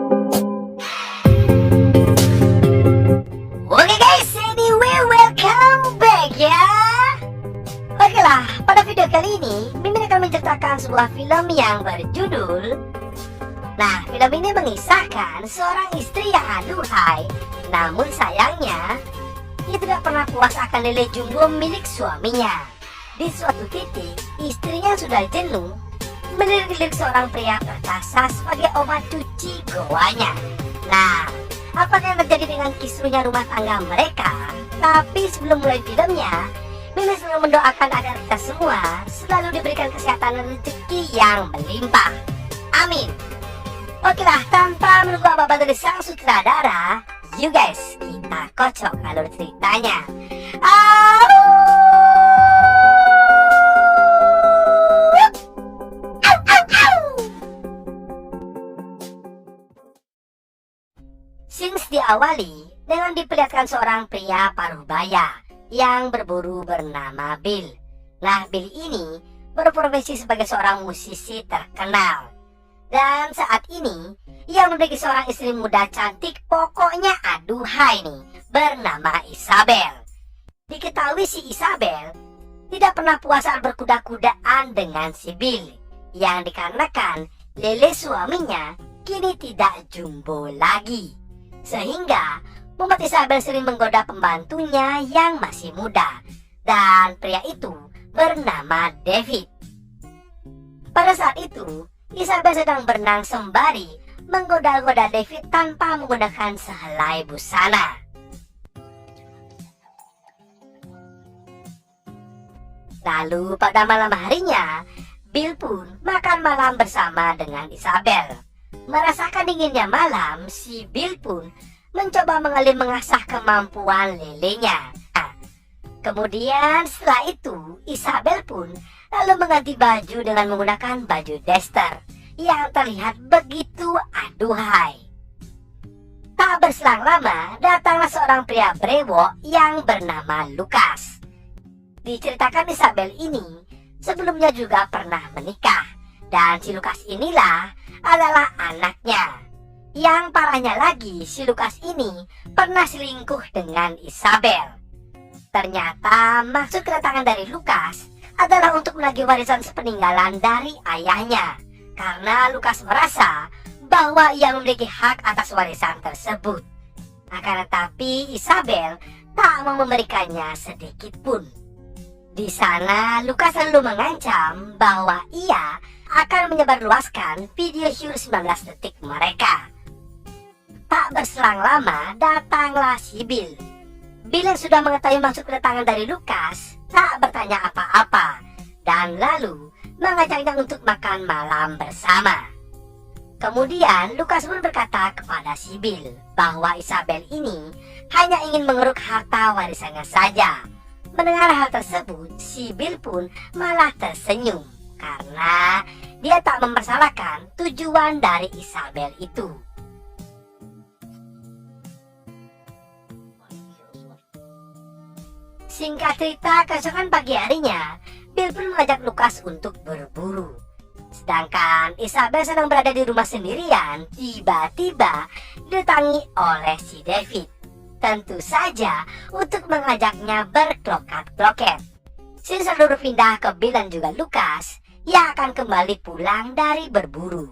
Oke guys, anyway, welcome back ya. Oke lah, pada video kali ini Mimin akan menceritakan sebuah film yang berjudul. Nah, film ini mengisahkan seorang istri yang aduhai, namun sayangnya ia tidak pernah puas akan lele jumbo milik suaminya. Di suatu titik, istrinya sudah jenuh melirik seorang pria perkasa sebagai obat cuci goanya. Nah, apa yang terjadi dengan kisruhnya rumah tangga mereka? Tapi sebelum mulai filmnya, Mimin selalu mendoakan agar kita semua selalu diberikan kesehatan dan rezeki yang melimpah. Amin. Oke lah, tanpa menunggu apa-apa dari sang sutradara, you guys, kita kocok alur ceritanya. Scenes diawali dengan diperlihatkan seorang pria paruh baya yang berburu bernama Bill. Nah, Bill ini berprofesi sebagai seorang musisi terkenal. Dan saat ini ia memiliki seorang istri muda cantik, pokoknya aduhai nih, bernama Isabel. Diketahui si Isabel tidak pernah puas saat berkuda-kudaan dengan si Bill, yang dikarenakan lele suaminya kini tidak jumbo lagi, sehingga membuat Isabel sering menggoda pembantunya yang masih muda, dan pria itu bernama David. Pada saat itu Isabel sedang berenang sembari menggoda-goda David tanpa menggunakan sehelai busana. Lalu pada malam harinya, Bill pun makan malam bersama dengan Isabel. Merasakan dinginnya malam, si Bill pun mencoba mengasah kemampuan lelenya. Nah, kemudian setelah itu, Isabel pun lalu mengganti baju dengan menggunakan baju daster yang terlihat begitu aduhai. Tak berselang lama, datanglah seorang pria brewok yang bernama Lucas. Diceritakan Isabel ini sebelumnya juga pernah menikah, dan si Lucas inilah adalah anaknya. Yang parahnya lagi, si Lucas ini pernah selingkuh dengan Isabel. Ternyata maksud kedatangan dari Lucas adalah untuk menagih warisan sepeninggalan dari ayahnya, karena Lucas merasa bahwa ia memiliki hak atas warisan tersebut. Akan tetapi Isabel tak mau memberikannya sedikit pun. Di sana Lucas lalu mengancam bahwa ia akan menyebarluaskan video syur 19 detik mereka. Tak berselang lama, datanglah si Bill. Bill yang sudah mengetahui maksud kedatangan dari Lucas tak bertanya apa-apa, dan lalu mengajaknya untuk makan malam bersama. Kemudian Lucas pun berkata kepada si Bill bahwa Isabel ini hanya ingin mengeruk harta warisannya saja. Mendengar hal tersebut, si Bill pun malah tersenyum karena dia tak mempersalahkan tujuan dari Isabel itu. Singkat cerita, keesokan pagi harinya, Bill pun mengajak Lucas untuk berburu. Sedangkan Isabel sedang berada di rumah sendirian, tiba-tiba didatangi oleh si David. Tentu saja untuk mengajaknya berklokat-kloket. Scene selalu berpindah ke Bill dan juga Lucas yang akan kembali pulang dari berburu.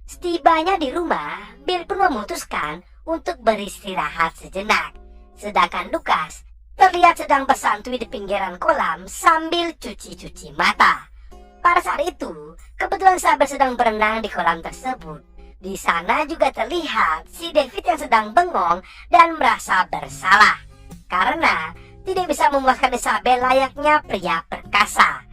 Setibanya di rumah, Bill pun memutuskan untuk beristirahat sejenak. Sedangkan Lucas terlihat sedang bersantui di pinggiran kolam sambil cuci-cuci mata. Pada saat itu, kebetulan Isabel sedang berenang di kolam tersebut. Di sana juga terlihat si David yang sedang bengong dan merasa bersalah karena tidak bisa memuaskan Isabel layaknya pria perkasa.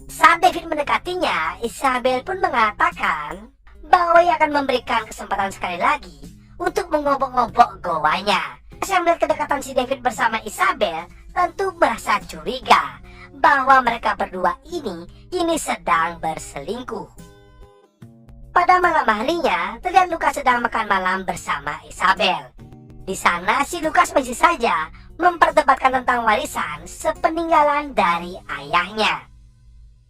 Saat David mendekatinya, Isabel pun mengatakan bahwa ia akan memberikan kesempatan sekali lagi untuk mengobok-ngobok goanya. Saya melihat kedekatan si David bersama Isabel, tentu merasa curiga bahwa mereka berdua ini sedang berselingkuh. Pada malam harinya, terlihat Lucas sedang makan malam bersama Isabel. Di sana si Lucas masih saja memperdebatkan tentang warisan sepeninggalan dari ayahnya.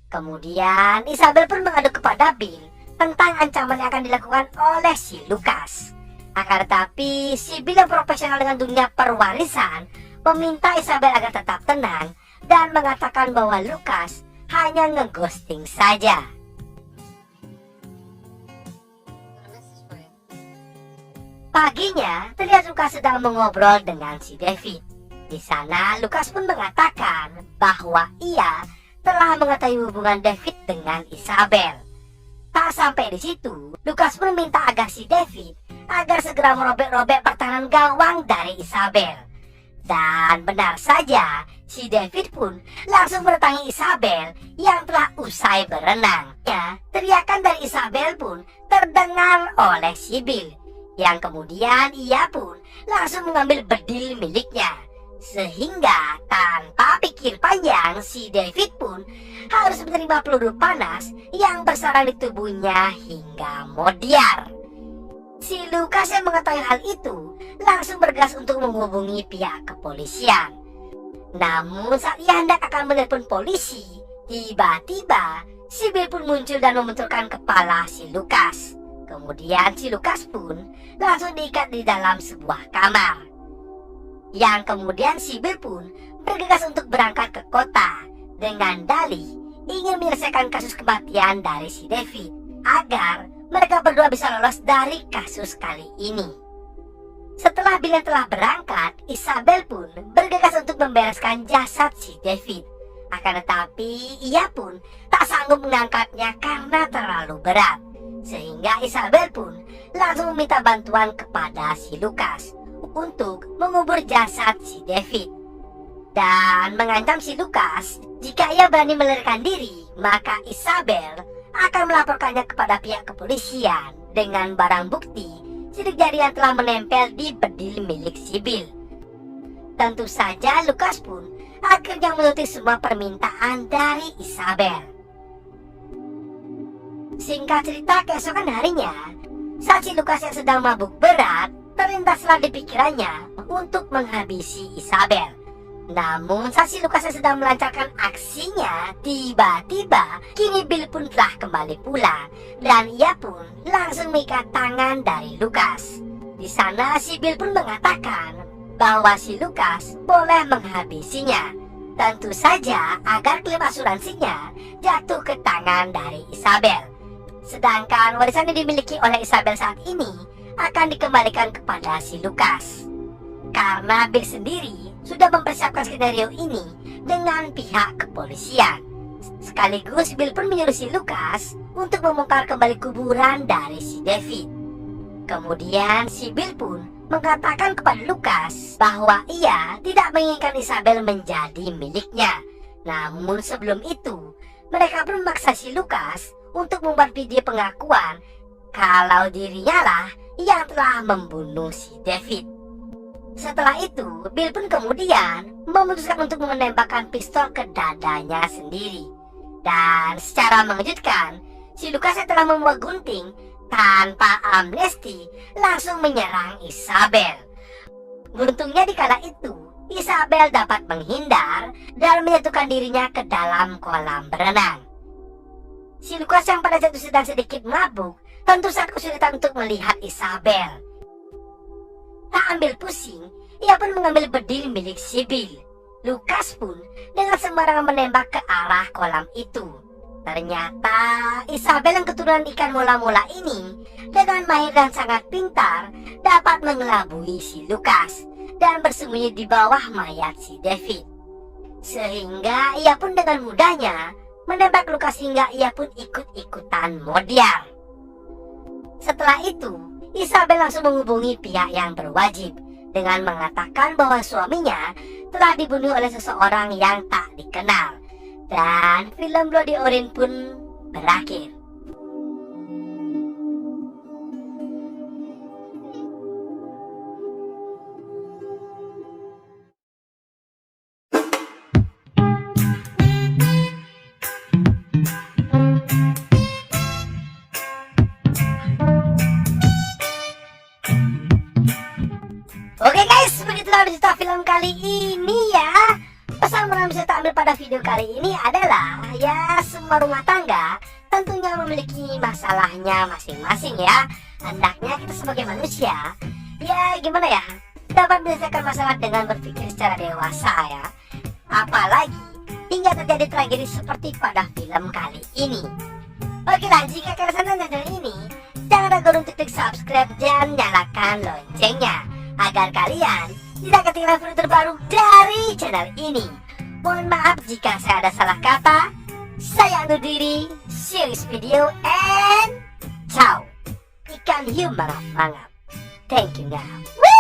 Kemudian Isabel pun mengadu kepada Bill tentang ancaman yang akan dilakukan oleh si Lucas. Akan tetapi, si Bill yang profesional dengan dunia perwarisan meminta Isabel agar tetap tenang dan mengatakan bahwa Lucas hanya ngeghosting saja. Paginya, terlihat Lucas sedang mengobrol dengan si David. Di sana, Lucas pun mengatakan bahwa ia telah mengetahui hubungan David dengan Isabel. Tak sampai di situ, Lucas pun meminta agar si David agar segera merobek-robek pertahanan gawang dari Isabel. Dan benar saja, si David pun langsung mendatangi Isabel yang telah usai berenang. Ya, teriakan dari Isabel pun terdengar oleh si Bill, yang kemudian ia pun langsung mengambil bedil miliknya. Sehingga tanpa pikir panjang, si David pun harus menerima peluru panas yang bersarang di tubuhnya hingga modiar. Si Lucas yang mengetahui hal itu langsung bergegas untuk menghubungi pihak kepolisian. Namun saat ia hendak akan menelpon polisi, tiba-tiba si Bill pun muncul dan membenturkan kepala si Lucas. Kemudian si Lucas pun langsung diikat di dalam sebuah kamar. Yang kemudian si Bill pun bergegas untuk berangkat ke kota dengan dalih ingin menyelesaikan kasus kematian dari si David agar mereka berdua bisa lolos dari kasus kali ini. Setelah Bill yang telah berangkat, Isabel pun bergegas untuk membereskan jasad si David. Akan tetapi ia pun tak sanggup mengangkatnya karena terlalu berat. Sehingga Isabel pun langsung meminta bantuan kepada si Lucas untuk mengubur jasad si David. Dan mengancam si Lucas jika ia berani melarikan diri, maka Isabel akan melaporkannya kepada pihak kepolisian dengan barang bukti sidik jari yang telah menempel di bedil milik si Bill. Tentu saja Lucas pun akhirnya menuruti semua permintaan dari Isabel. Singkat cerita, keesokan harinya, saat si Lucas yang sedang mabuk berat, terlintaslah di pikirannya untuk menghabisi Isabel. Namun saat si Lucas sedang melancarkan aksinya, tiba-tiba kini Bill pun telah kembali pula dan ia pun langsung mengikat tangan dari Lucas. Di sana si Bill pun mengatakan bahwa si Lucas boleh menghabisinya, tentu saja agar klaim asuransinya jatuh ke tangan dari Isabel. Sedangkan warisan yang dimiliki oleh Isabel saat ini akan dikembalikan kepada si Lucas. Karena Bill sendiri sudah mempersiapkan skenario ini dengan pihak kepolisian. Sekaligus Bill pun menyuruh si Lucas untuk membongkar kembali kuburan dari si David. Kemudian si Bill pun mengatakan kepada Lucas bahwa ia tidak menginginkan Isabel menjadi miliknya. Namun sebelum itu, mereka pun memaksa si Lucas untuk membuat video pengakuan kalau dirinya lah yang telah membunuh si David. Setelah itu, Bill pun kemudian memutuskan untuk menembakkan pistol ke dadanya sendiri. Dan secara mengejutkan, si Lucas yang telah membawa gunting tanpa amnesti langsung menyerang Isabel. Beruntungnya di kala itu, Isabel dapat menghindar dan menyatukan dirinya ke dalam kolam berenang. Si Lucas yang pada saat itu sedang sedikit mabuk tentu sangat kesulitan untuk melihat Isabel. Tak ambil pusing, ia pun mengambil bedil milik si Bill. Lucas pun dengan sembarangan menembak ke arah kolam itu. Ternyata Isabel yang keturunan ikan mola-mola ini dengan mahir dan sangat pintar dapat mengelabui si Lucas dan bersembunyi di bawah mayat si David. Sehingga ia pun dengan mudahnya menembak Lucas hingga ia pun ikut-ikutan modiar. Setelah itu, Isabel langsung menghubungi pihak yang berwajib dengan mengatakan bahwa suaminya telah dibunuh oleh seseorang yang tak dikenal. Dan film Bloody Orange pun berakhir. Oke guys, begitulah cerita film kali ini ya. Pesan moral bisa tak ambil pada video kali ini adalah ya, semua rumah tangga tentunya memiliki masalahnya masing-masing ya. Hendaknya kita sebagai manusia, ya gimana ya, dapat menyelesaikan masalah dengan berpikir secara dewasa ya. Apalagi hingga terjadi tragedi seperti pada film kali ini. Oke, jika kalian senang dengan channel ini, jangan ragu untuk klik subscribe dan nyalakan loncengnya agar kalian tidak ketinggalan video terbaru dari channel ini. Mohon maaf jika saya ada salah kata. Saya undur diri. See you next video and ciao. Ikan hiu mangap. Thank you now. Woo!